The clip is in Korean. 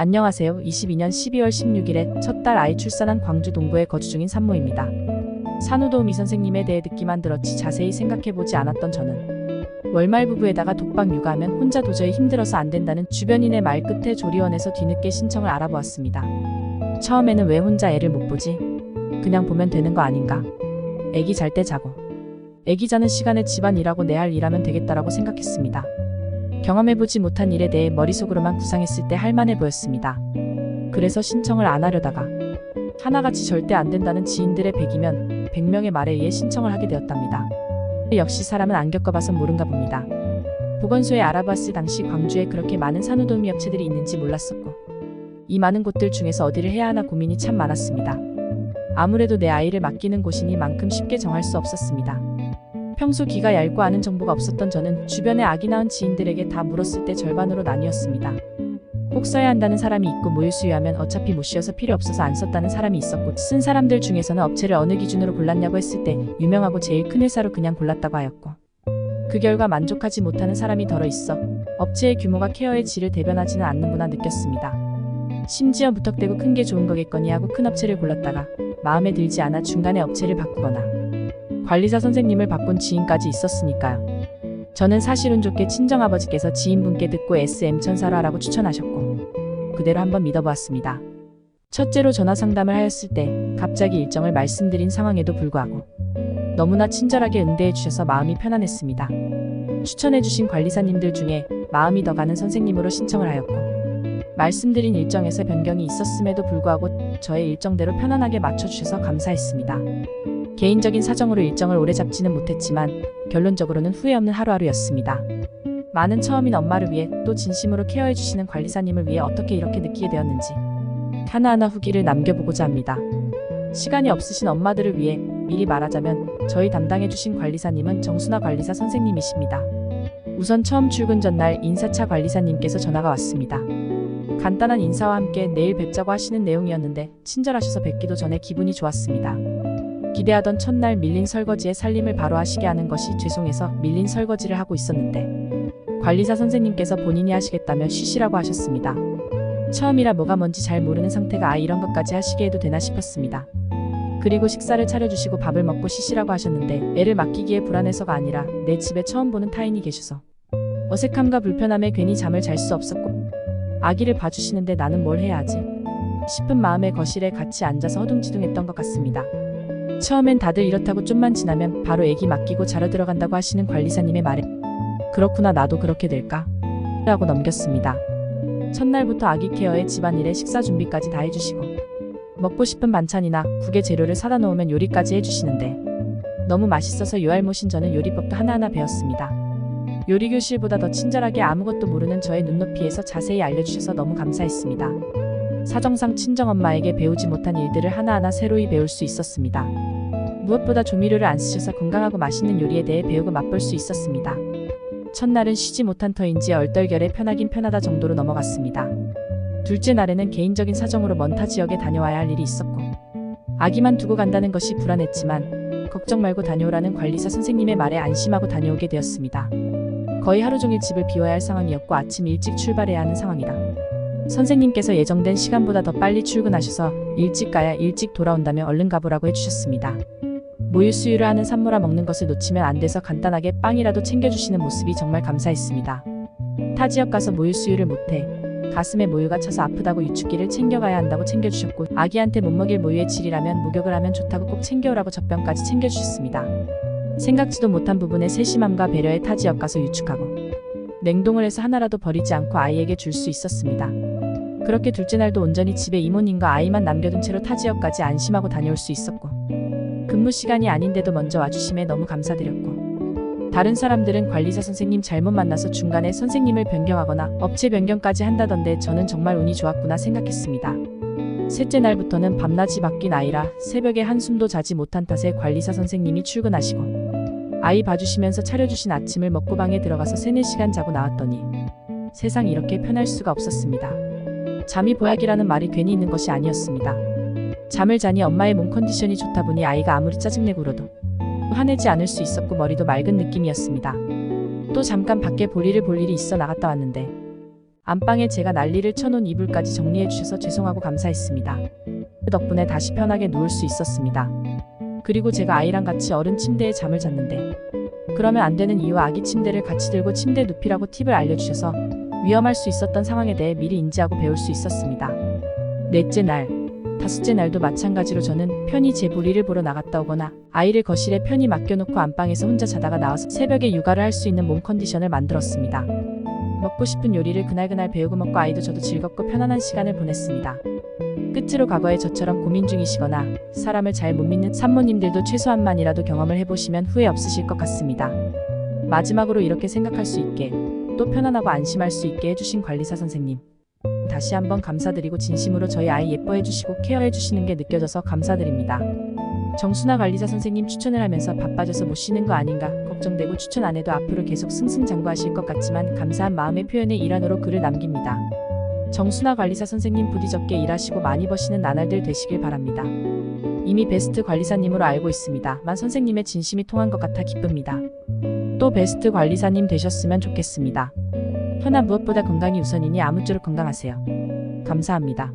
안녕하세요. 22년 12월 16일에 첫 딸 아이 출산한 광주 동구에 거주 중인 산모입니다. 산후도우미 선생님에 대해 듣기만 들었지 자세히 생각해보지 않았던 저는 월말 부부에다가 독박 육아하면 혼자 도저히 힘들어서 안 된다는 주변인의 말 끝에 조리원에서 뒤늦게 신청을 알아보았습니다. 처음에는 왜 혼자 애를 못 보지? 그냥 보면 되는 거 아닌가? 애기 잘 때 자고 애기 자는 시간에 집안 일하고 내 할 일하면 되겠다라고 생각했습니다. 경험해보지 못한 일에 대해 머릿속으로만 구상했을 때 할만해 보였습니다. 그래서 신청을 안 하려다가 하나같이 절대 안 된다는 지인들의 100이면 100명의 말에 의해 신청을 하게 되었답니다. 역시 사람은 안 겪어봐서 모른가 봅니다. 보건소에 알아봤을 당시 광주에 그렇게 많은 산후도우미 업체들이 있는지 몰랐었고 이 많은 곳들 중에서 어디를 해야 하나 고민이 참 많았습니다. 아무래도 내 아이를 맡기는 곳이니만큼 쉽게 정할 수 없었습니다. 평소 귀가 얇고 아는 정보가 없었던 저는 주변에 아기 낳은 지인들에게 다 물었을 때 절반으로 나뉘었습니다. 꼭 써야 한다는 사람이 있고 모유 수유하면 어차피 못 쉬어서 필요 없어서 안 썼다는 사람이 있었고 쓴 사람들 중에서는 업체를 어느 기준으로 골랐냐고 했을 때 유명하고 제일 큰 회사로 그냥 골랐다고 하였고 그 결과 만족하지 못하는 사람이 덜어 있어 업체의 규모가 케어의 질을 대변하지는 않는구나 느꼈습니다. 심지어 무턱대고 큰 게 좋은 거겠거니 하고 큰 업체를 골랐다가 마음에 들지 않아 중간에 업체를 바꾸거나 관리사 선생님을 바꾼 지인까지 있었으니까요. 저는 사실 운 좋게 친정아버지께서 지인분께 듣고 SM1000사로 하라고 추천하셨고 그대로 한번 믿어보았습니다. 첫째로 전화 상담을 하였을 때 갑자기 일정을 말씀드린 상황에도 불구하고 너무나 친절하게 응대해 주셔서 마음이 편안했습니다. 추천해 주신 관리사님들 중에 마음이 더 가는 선생님으로 신청을 하였고 말씀드린 일정에서 변경이 있었음에도 불구하고 저의 일정대로 편안하게 맞춰주셔서 감사했습니다. 개인적인 사정으로 일정을 오래 잡지는 못했지만 결론적으로는 후회 없는 하루하루였습니다. 많은 처음인 엄마를 위해 또 진심으로 케어해주시는 관리사님을 위해 어떻게 이렇게 느끼게 되었는지 하나하나 후기를 남겨보고자 합니다. 시간이 없으신 엄마들을 위해 미리 말하자면 저희 담당해주신 관리사님은 정순아 관리사 선생님이십니다. 우선 처음 출근 전날 인사차 관리사님께서 전화가 왔습니다. 간단한 인사와 함께 내일 뵙자고 하시는 내용이었는데 친절하셔서 뵙기도 전에 기분이 좋았습니다. 기대하던 첫날 밀린 설거지에 살림을 바로 하시게 하는 것이 죄송해서 밀린 설거지를 하고 있었는데 관리사 선생님께서 본인이 하시겠다며 쉬시라고 하셨습니다. 처음이라 뭐가 뭔지 잘 모르는 상태가 이런 것까지 하시게 해도 되나 싶었습니다. 그리고 식사를 차려주시고 밥을 먹고 쉬시라고 하셨는데 애를 맡기기에 불안해서가 아니라 내 집에 처음 보는 타인이 계셔서 어색함과 불편함에 괜히 잠을 잘 수 없었고 아기를 봐주시는데 나는 뭘 해야 하지 싶은 마음에 거실에 같이 앉아서 허둥지둥했던 것 같습니다. 처음엔 다들 이렇다고 좀만 지나면 바로 애기 맡기고 자러 들어간다고 하시는 관리사님의 말에 그렇구나 나도 그렇게 될까? 라고 넘겼습니다. 첫날부터 아기 케어에 집안일에 식사 준비까지 다 해주시고 먹고 싶은 반찬이나 국의 재료를 사다 놓으면 요리까지 해주시는데 너무 맛있어서 요알못인 저는 요리법도 하나하나 배웠습니다. 요리교실보다 더 친절하게 아무것도 모르는 저의 눈높이에서 자세히 알려주셔서 너무 감사했습니다. 사정상 친정엄마에게 배우지 못한 일들을 하나하나 새로이 배울 수 있었습니다. 무엇보다 조미료를 안 쓰셔서 건강하고 맛있는 요리에 대해 배우고 맛볼 수 있었습니다. 첫날은 쉬지 못한 터인지 얼떨결에 편하긴 편하다 정도로 넘어갔습니다. 둘째 날에는 개인적인 사정으로 먼 타 지역에 다녀와야 할 일이 있었고 아기만 두고 간다는 것이 불안했지만 걱정 말고 다녀오라는 관리사 선생님의 말에 안심하고 다녀오게 되었습니다. 거의 하루 종일 집을 비워야 할 상황이었고 아침 일찍 출발해야 하는 상황이라 선생님께서 예정된 시간보다 더 빨리 출근하셔서 일찍 가야 일찍 돌아온다며 얼른 가보라고 해주셨습니다. 모유 수유를 하는 산모라 먹는 것을 놓치면 안 돼서 간단하게 빵이라도 챙겨주시는 모습이 정말 감사했습니다. 타 지역 가서 모유 수유를 못해 가슴에 모유가 차서 아프다고 유축기를 챙겨가야 한다고 챙겨주셨고 아기한테 못 먹일 모유의 질이라면 목욕을 하면 좋다고 꼭 챙겨오라고 젖병까지 챙겨주셨습니다. 생각지도 못한 부분에 세심함과 배려에 타 지역 가서 유축하고 냉동을 해서 하나라도 버리지 않고 아이에게 줄 수 있었습니다. 그렇게 둘째 날도 온전히 집에 이모님과 아이만 남겨둔 채로 타 지역까지 안심하고 다녀올 수 있었고 근무 시간이 아닌데도 먼저 와주심에 너무 감사드렸고 다른 사람들은 관리사 선생님 잘못 만나서 중간에 선생님을 변경하거나 업체 변경까지 한다던데 저는 정말 운이 좋았구나 생각했습니다. 셋째 날부터는 밤낮이 바뀐 아이라 새벽에 한숨도 자지 못한 탓에 관리사 선생님이 출근하시고 아이 봐주시면서 차려주신 아침을 먹고 방에 들어가서 3-4시간 자고 나왔더니 세상 이렇게 편할 수가 없었습니다. 잠이 보약이라는 말이 괜히 있는 것이 아니었습니다. 잠을 자니 엄마의 몸 컨디션이 좋다 보니 아이가 아무리 짜증내고 울어도 화내지 않을 수 있었고 머리도 맑은 느낌이었습니다. 또 잠깐 밖에 볼일을 볼 일이 있어 나갔다 왔는데 안방에 제가 난리를 쳐놓은 이불까지 정리해 주셔서 죄송하고 감사했습니다. 그 덕분에 다시 편하게 누울 수 있었습니다. 그리고 제가 아이랑 같이 어른 침대에 잠을 잤는데 그러면 안 되는 이유와 아기 침대를 같이 들고 침대 눕히라고 팁을 알려주셔서 위험할 수 있었던 상황에 대해 미리 인지하고 배울 수 있었습니다. 넷째 날, 다섯째 날도 마찬가지로 저는 편히 제 볼일을 보러 나갔다 오거나 아이를 거실에 편히 맡겨놓고 안방에서 혼자 자다가 나와서 새벽에 육아를 할 수 있는 몸 컨디션을 만들었습니다. 먹고 싶은 요리를 그날그날 배우고 먹고 아이도 저도 즐겁고 편안한 시간을 보냈습니다. 끝으로 과거에 저처럼 고민 중이시거나 사람을 잘 못 믿는 산모님들도 최소한만이라도 경험을 해보시면 후회 없으실 것 같습니다. 마지막으로 이렇게 생각할 수 있게 또 편안하고 안심할 수 있게 해주신 관리사 선생님, 다시 한번 감사드리고 진심으로 저희 아이 예뻐해주시고 케어해주시는 게 느껴져서 감사드립니다. 정순아 관리사 선생님 추천을 하면서 바빠져서 못 쉬는 거 아닌가 걱정되고 추천 안 해도 앞으로 계속 승승장구하실 것 같지만 감사한 마음의 표현의 일환으로 글을 남깁니다. 정순아 관리사 선생님 부디 적게 일하시고 많이 버시는 나날들 되시길 바랍니다. 이미 베스트 관리사님으로 알고 있습니다만 선생님의 진심이 통한 것 같아 기쁩니다. 또 베스트 관리사님 되셨으면 좋겠습니다. 허나 무엇보다 건강이 우선이니 아무쪼록 건강하세요. 감사합니다.